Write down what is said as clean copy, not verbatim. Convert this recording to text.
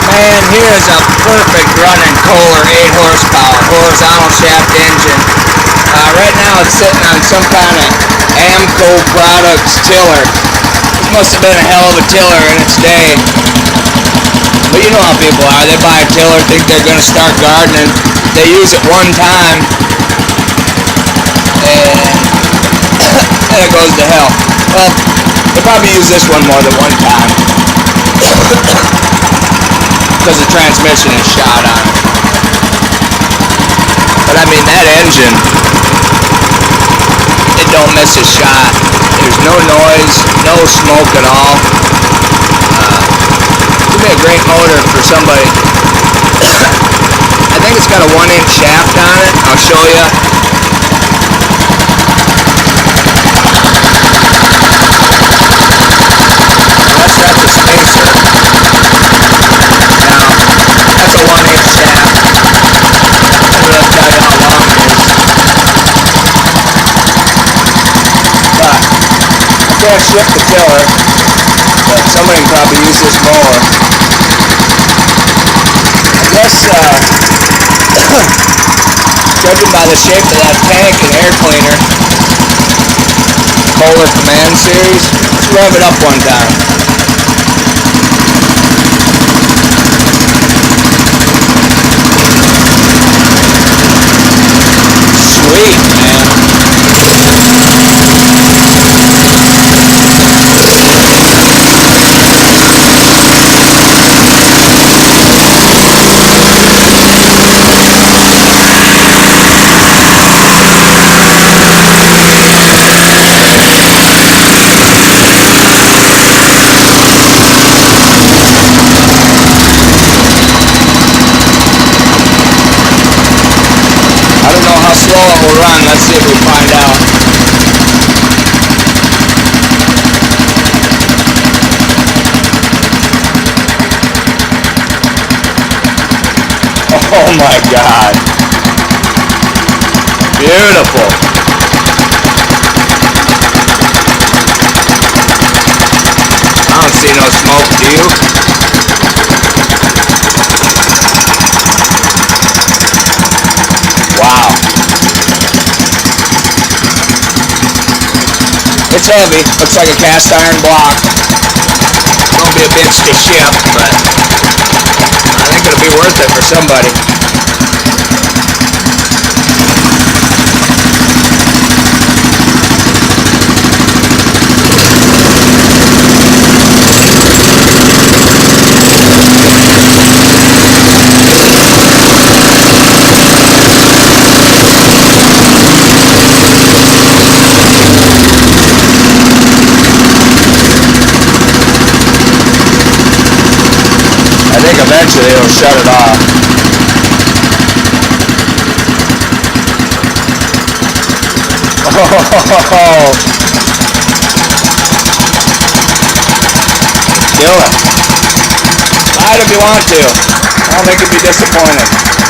Man, here is a perfect running Kohler 8 horsepower horizontal shaft engine. Right now it's sitting on some kind of Amco Products tiller. This must have been a hell of a tiller in its day. But you know how people are. They buy a tiller, think they're going to start gardening. They use it one time, and then it goes to hell. Well, they probably use this one more than one time. Because the transmission is shot on it. But I mean, that engine, it don't miss a shot. There's no noise, no smoke at all. It's gonna be a great motor for somebody. I think it's got a 1-inch shaft on it. I'll show you. That's a spacer. That's a 1-inch shaft. I can't really tell you how long it is. But I can't ship the tiller, but somebody can probably use this mower. I guess, judging by the shape of that tank and air cleaner, Kohler Comand series, let's rev it up one time. Sweet, man. I don't know how slow it will run. Let's see if we find out. Oh my God. Beautiful. I don't see no smoke, do you? Wow. It's heavy. Looks like a cast iron block. It's gonna be a bitch to ship, but I think it'll be worth it for somebody. I think eventually it'll shut it off. Oh, kill it. Ride if you want to. I don't think you'd be disappointed.